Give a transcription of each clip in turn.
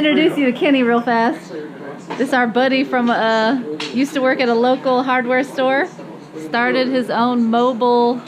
introduce you to Kenny real fast. This is our buddy from, used to work at a local hardware store. Started his own mobile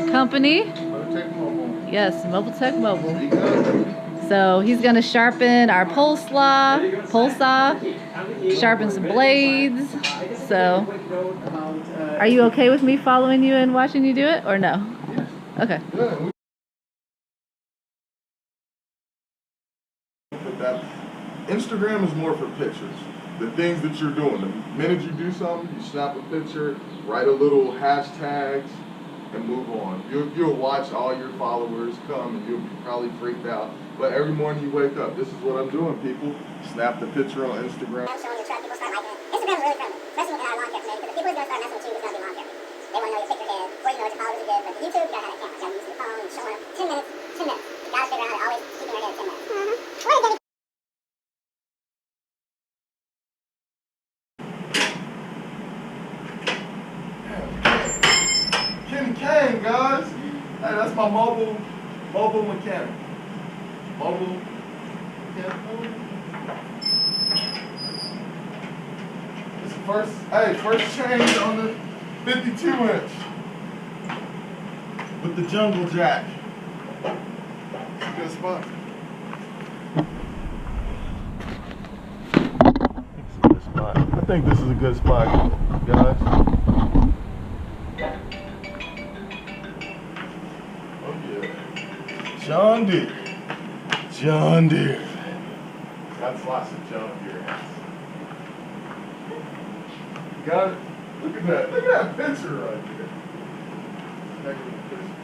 company. MowTech Mobile. Yes, MowTech Mobile. So he's gonna sharpen our Polesaw, sharpen some blades. So, are you okay with me following you and watching you do it, or no? Okay. Instagram is more for pictures. The things that you're doing. The minute you do something, you snap a picture, write a little hashtags, and move on. You'll watch all your followers come and you'll be probably freaked out. But every morning you wake up, this is what I'm doing, people. Snap the picture on Instagram. I'm showing your truck, people start liking it. Instagram's really friendly, especially in our lawn care community, because the people who's going to start messing with you is going to be lawn care. They want to know your picture head, before you know what your followers are good. But YouTube, you got to have that camera. You got to use your phone and show them 10 minutes, 10 minutes. You got to figure out how to always keep your head at 10 minutes. Kane, guys. Hey, that's my mobile mechanic. Mobile mechanic. It's first change on the 52-inch with the jungle jack. It's a good spot. I think this is a good spot, guys. John Deere. John Deere. That's lots of John Deere hats. Got it? Look at that. Look at that picture right there. Heck of a picture.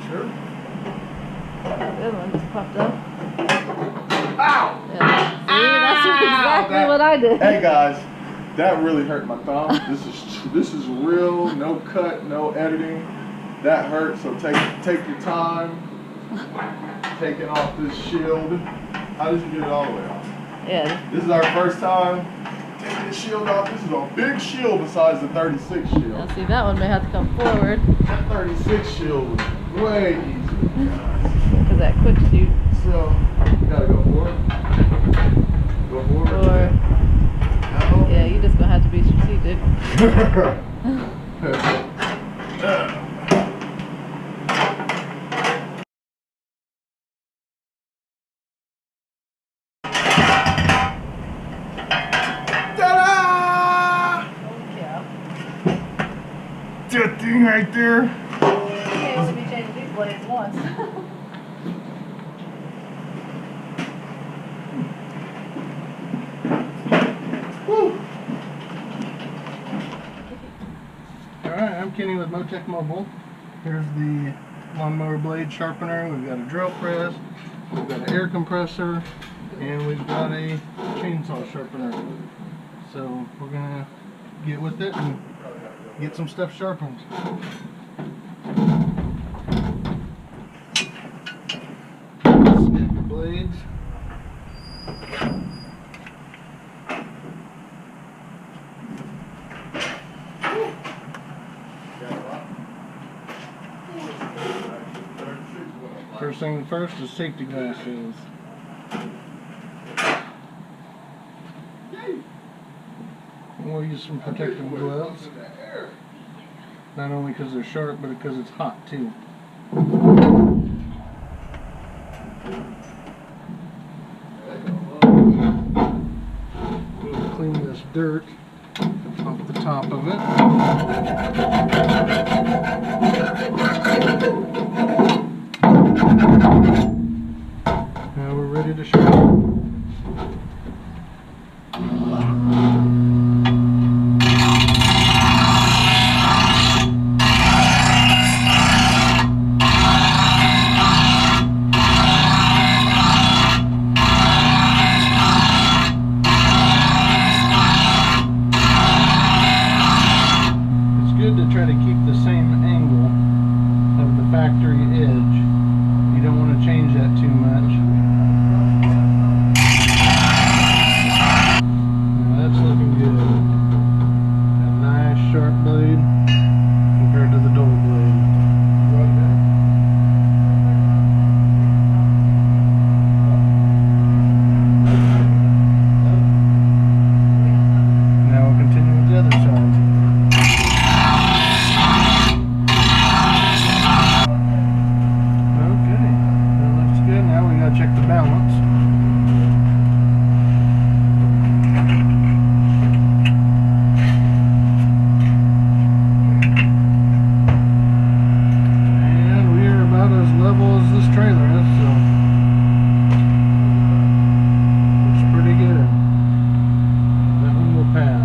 Sure. The other one just popped up. Ow! Yeah. See, that's exactly what I did. Hey guys, that really hurt my thumb. This is real, no cut, no editing. That hurt, so take your time. Taking off this shield. How did you get it all the way off? Yeah. This is our first time taking the shield off. This is a big shield besides the 36 shield. Now see, that one may have to come forward. That 36 shield was way easier, guys. Because that quick shoot. So, you gotta go for it. Go for it. Or, yeah, you just gonna have to be strategic. Ta-da! Yeah. That thing right there. You can't only be changing these blades once. Alright, I'm Kenny with MowTech Mobile. Here's the lawnmower blade sharpener. We've got a drill press, we've got an air compressor, and we've got a chainsaw sharpener. So we're going to get with it and get some stuff sharpened. Stack the blades. First thing first is safety glasses. We'll use some protective gloves. Not only because they're sharp, but because it's hot too. We'll clean this dirt off the top of it. Now we're ready to sharpen. It's good to try to keep the same angle of the factory edge. You don't want to change that too much. Now we gotta check the balance. And we are about as level as this trailer is, so it's pretty good. That one will pass.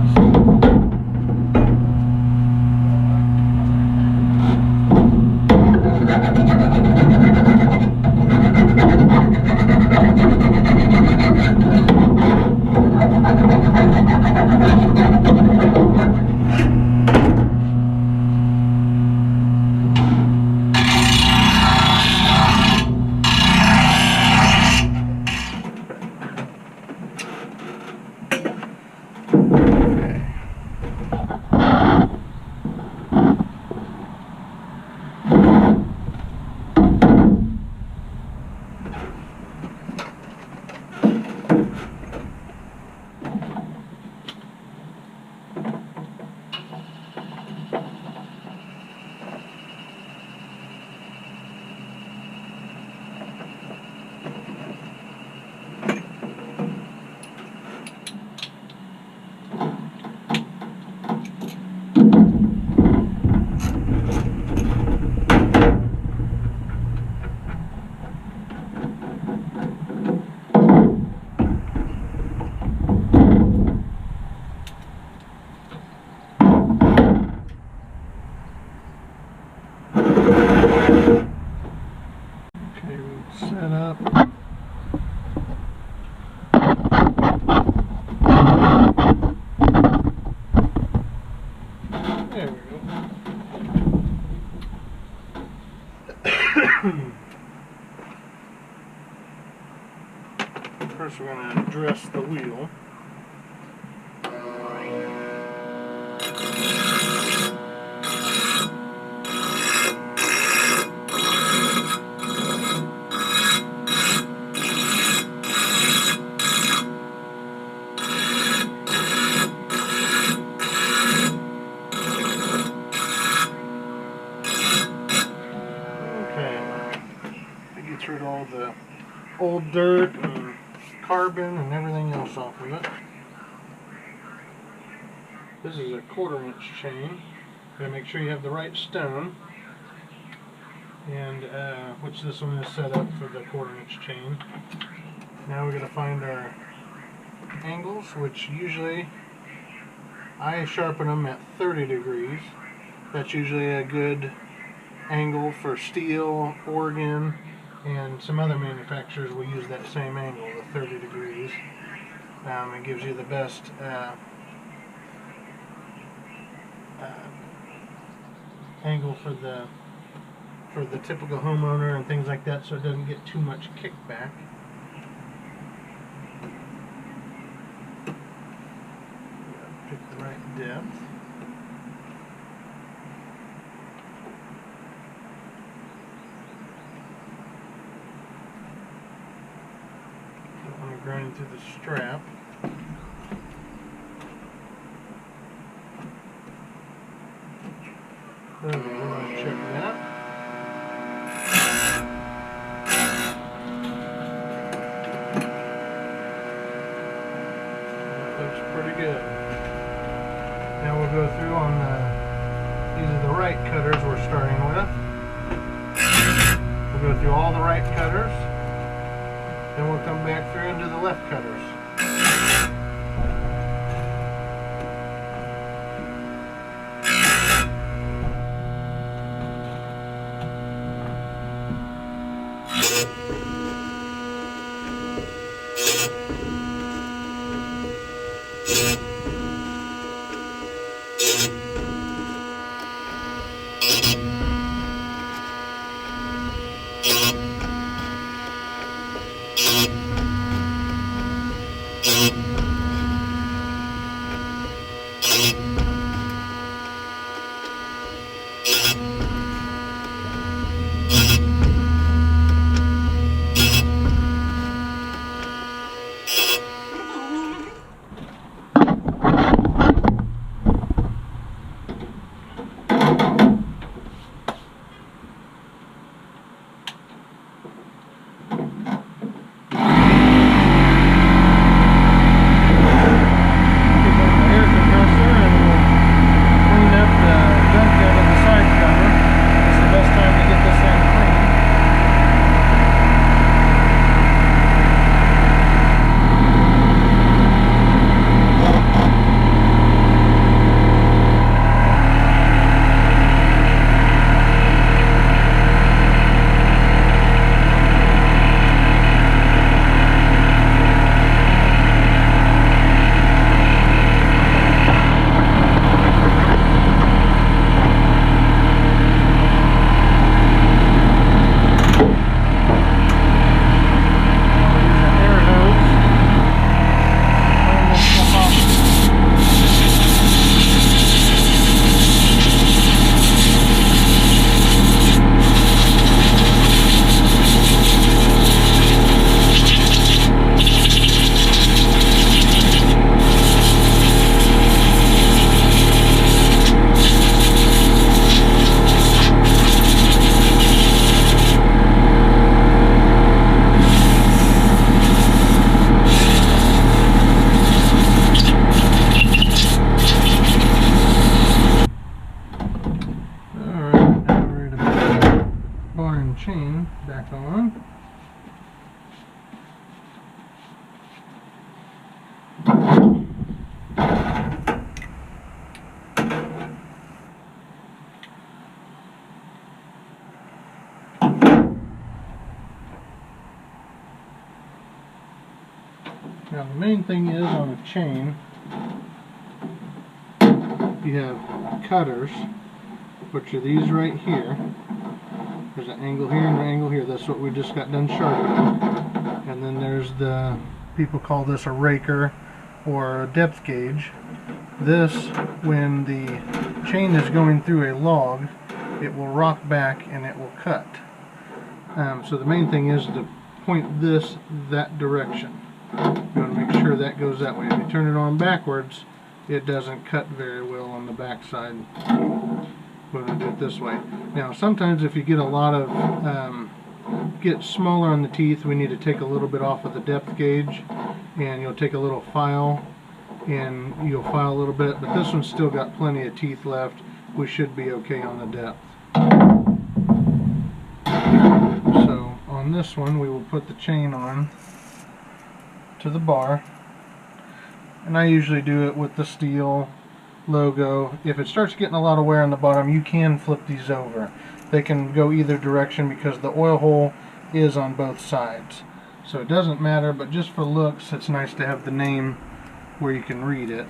Set up. There we go. First we're going to address the wheel. Gets rid of all the old dirt and carbon and everything else off of it. This is a 1/4 inch chain. Gotta make sure you have the right stone, and which this one is set up for the 1/4 inch chain. Now we're gonna find our angles, which usually I sharpen them at 30 degrees. That's usually a good angle for Stihl, Oregon, and some other manufacturers will use that same angle, the 30 degrees. It gives you the best angle for the typical homeowner and things like that, so it doesn't get too much kickback. Pick the right depth. Grind through the strap. There we go, we're going to check that. That looks pretty good. Now we'll go through on these are the right cutters we're starting with. We'll go through all the right cutters. Then we'll come back through and do the left cutters. back on. Now the main thing is on a chain, you have cutters, which are these right here. There's an angle here and an angle here. That's what we just got done sharpening. And then there's the, people call this a raker or a depth gauge. This, when the chain is going through a log, it will rock back and it will cut. So the main thing is to point this that direction. You want to make sure that goes that way. If you turn it on backwards, it doesn't cut very well on the back side. We're going to do it this way. Now sometimes if you get a lot of, get smaller on the teeth, we need to take a little bit off of the depth gauge, and you'll take a little file and you'll file a little bit, but this one's still got plenty of teeth left. We should be okay on the depth. So on this one we will put the chain on to the bar, and I usually do it with the Stihl logo. If it starts getting a lot of wear on the bottom, you can flip these over. They can go either direction because the oil hole is on both sides, so it doesn't matter, but just for looks it's nice to have the name where you can read it.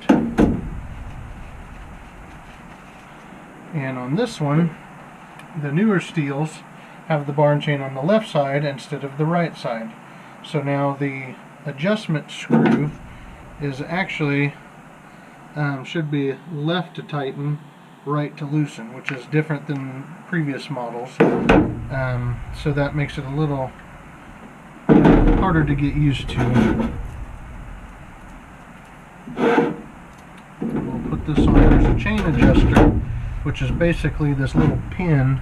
And on this one, the newer Stihls have the bar and chain on the left side instead of the right side, so now the adjustment screw is actually should be left to tighten, right to loosen, which is different than previous models. So that makes it a little harder to get used to. We'll put this on. There's a chain adjuster, which is basically this little pin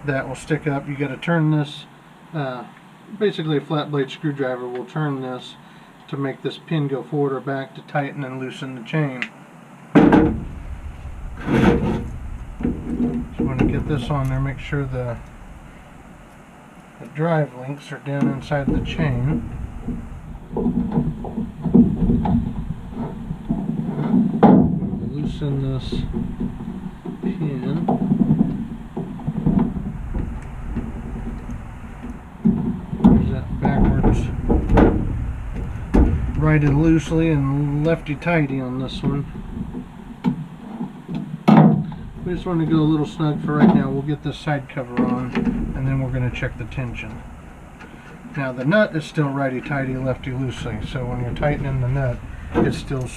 that will stick up. You got to turn this. Basically a flat blade screwdriver will turn this to make this pin go forward or back to tighten and loosen the chain. So you want to get this on there, make sure the drive links are down inside the chain. Loosen this pin. Backwards, righted loosely and lefty tighty on this one. We just want to go a little snug for right now. We'll get this side cover on and then we're going to check the tension. Now the nut is still righty tighty, lefty loosely, so when you're tightening the nut it's still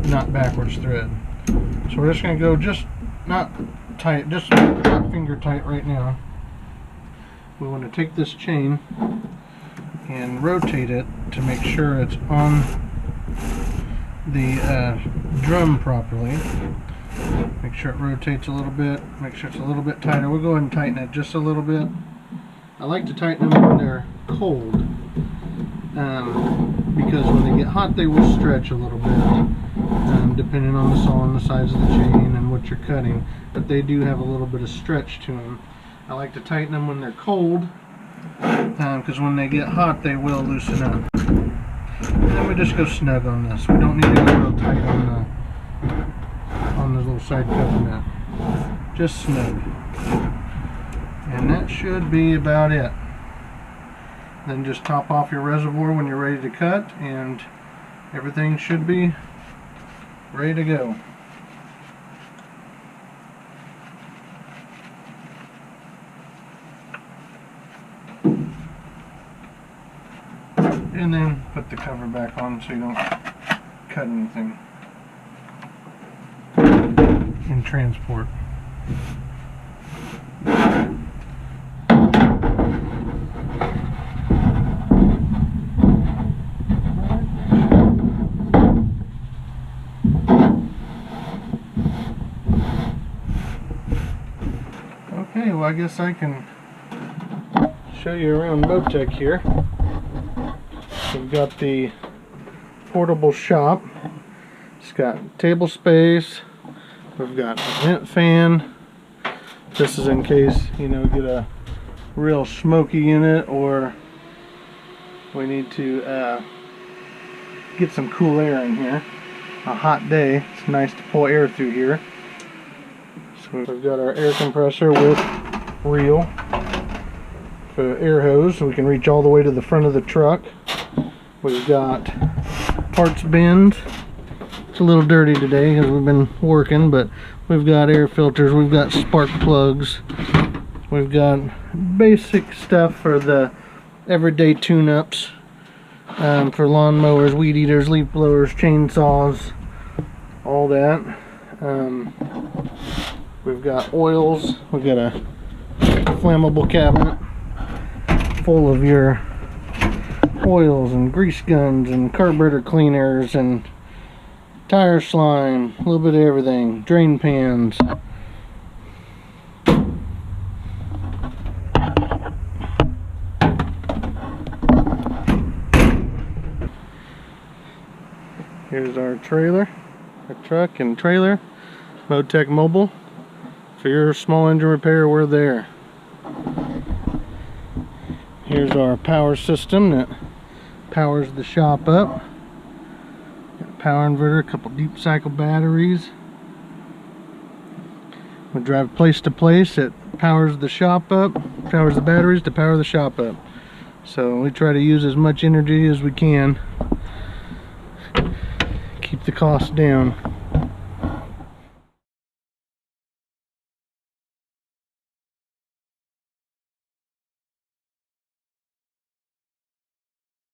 not backwards thread. So we're just going to go just not tight, just not finger tight right now. We want to take this chain and rotate it to make sure it's on the drum properly. Make sure it rotates a little bit, make sure it's a little bit tighter. We'll go ahead and tighten it just a little bit. I like to tighten them when they're cold, because when they get hot they will stretch a little bit, depending on the saw and the size of the chain and what you're cutting, but they do have a little bit of stretch to them. I like to tighten them when they're cold, because when they get hot they will loosen up. And then we just go snug on this. We don't need to go real tight on the little side cover nut. Just snug. And that should be about it. Then just top off your reservoir when you're ready to cut, and everything should be ready to go. And then put the cover back on so you don't cut anything in transport. Okay, well I guess I can show you around MowTech here. We've got the portable shop. It's got table space. We've got a vent fan. This is in case, you know, get a real smoky unit, or we need to get some cool air in here. A hot day, it's nice to pull air through here. So we've got our air compressor with reel for air hose, so we can reach all the way to the front of the truck. We've got parts bins. It's a little dirty today because we've been working, but we've got air filters, we've got spark plugs, we've got basic stuff for the everyday tune-ups, for lawn mowers, weed eaters, leaf blowers, chainsaws, all that. We've got oils, we've got a flammable cabinet full of your oils and grease guns and carburetor cleaners and tire slime, a little bit of everything, drain pans. Here's our trailer, our truck and trailer, MowTech Mobile. For your small engine repair, we're there. Here's our power system that powers the shop up. Got power inverter, a couple deep cycle batteries. We drive place to place. It powers the shop up, powers the batteries to power the shop up. So we try to use as much energy as we can. Keep the cost down.